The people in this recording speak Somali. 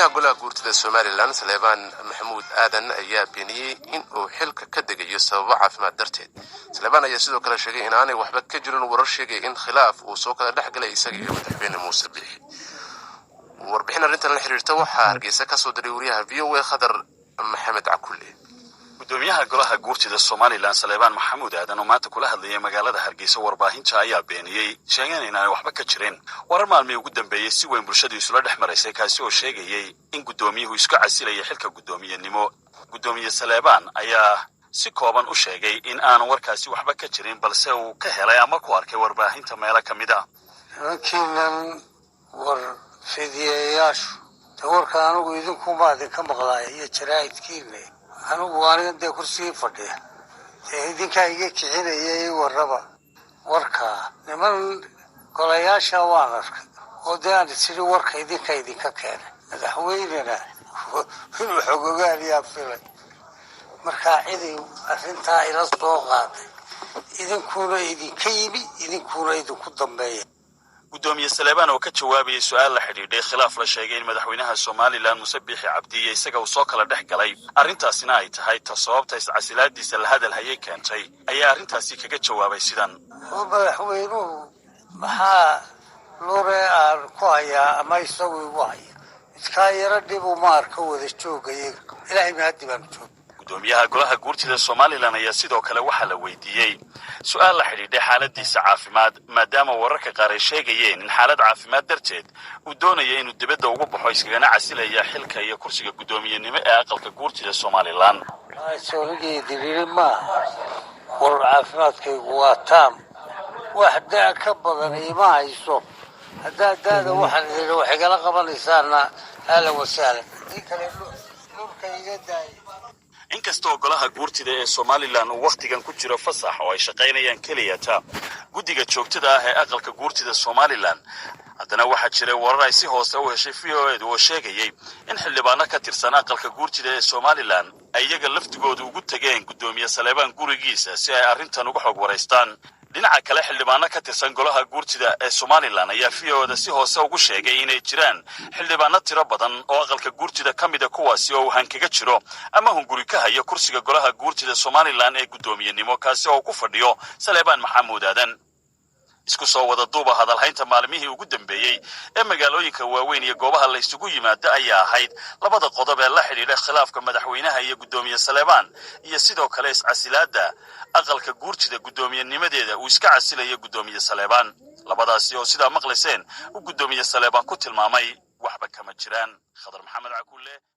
gudoomiyaha golaha guurtida Somaliland Salebaan Maxamuud Aadan ayaa beeniyay in uu xilka ka degayo sababo caafimaad darteed. Salebaan ayaa sidoo kale sheegay in aanay waxba ka jirin warar sheegay in khilaaf uu soo kala dhaxgalay isaga iyo madaxweyne Muuse Biixi. warbixin arrintan la xiriirta waxaa Hargeysa ka soo diray wariyaha VOA Khadar Maxamed Cakulle. gudoomiyaha golaha guurtida Somaliland Salebaan Maxamuud Aadan oo maanta kula hadlayay magaalada Hargeysa warbaahinta ayaa beeniyay sheegay in aan waxba ka jirin warar maalmihii ugu dambeeyay si weyn bulshadu isula dhex maraysay kaasi oo sheegayay in gudoomiyuhu isku casilay xilka gudoomiyenimo. gudoomiye Salebaan ayaa si kooban u sheegay in aan warkaasi waxba ka jirin balse uu ka helay ama ku arkay warbaahinta meelo kamid ah. laakiin war fidiyayaashu warka anigu idinku maadin ka maqlaay iyo jaraa'idkiina anigu aniga kursi fadhiya idinka iga kicinayay warraba warka niman golayaasha waan arkay oo daan sidii warka idinka keenay madaxweynena inuu xogogaaliyaa filay marka cidi arrintaa ila soo qaaday idinkuna idinka yimi idinkuna idinku dambeeya. gudoomiye Salebaan oo ka jawaabay su'aal la xiriiray khilaaf la sheegay in madaxweynaha Somaliland Muuse Biixi Cabdi isaga uu soo kala dhex galay arrintaasina ay tahay sababta iscasilaadiisa la hadal hayay keentay ayaa arrintaasi kaga jawaabay sidan. madaxweynuhu maxaa loo ku hayaa ama isagu igu haya iska yara dib u maarka wada joogay ilaahay ma hadii baan joog. gudoomiyaha golaha guurtida Somaliland ayaa sidoo kale waxa la weydiiyay su'aal la xiriiray xaaladiisa caafimaad maadaama wararka qaar ay sheegayeen in xaalad caafimaad darteed uu doonayo inuu dibadda uga baxo iskagana casilaya xilka iyo kursiga gudoomiyenimo ee aqalka guurtida Somaliland. Soorigii diriir ma war caafimaadkaygu waa taam wax daa ka badan ima hayso hadda waxaan idin wax igala qabanaysaana ala wasaalan kale lurka iga daay. inkastoo golaha guurtida ee Somaliland uu waqtigan ku jiro fasax oo ay shaqaynayaan keliyata guddiga joogtada ah ee aqalka guurtida Somaliland haddana waxaa jiray warar ay si hoose u heshay VOA oo sheegayay in xildhibaano ka tirsan aqalka guurtida ee Somaliland ay iyaga laftigooda ugu tageen gudoomiye Salebaan gurigiisa si ay arrintan uga xog wareystaan. dhinaca kale xildhibaano ka tirsan golaha guurtida ee Somaliland ayaa VOA si hoose ugu sheegay inay jiraan xildhibaano tiro badan oo aqalka guurtida kamid ah kuwaasi oo han kaga jiro ama hunguri ka haya kursiga golaha guurtida Somaliland ee gudoomiyenimo kaasi oo ku fadhiyo Salebaan Maxamuud Aadan. isku soo wada duuba hadalhaynta maalmihii ugu dambeeyay ee magaalooyinka waaweyn iyo goobaha la isugu yimaado ayaa ahayd labada qodob ee la xiriiray khilaafka madaxweynaha iyo gudoomiye Salebaan iyo sidoo kale iscasilaada aqalka guurtida gudoomiyenimadeeda uu iska casilayo gudoomiye Salebaan. labadaasi oo sida maqlayseen uu gudoomiye Salebaan ku tilmaamay waxba kama jiraan. Khadar Maxamed Cakulle.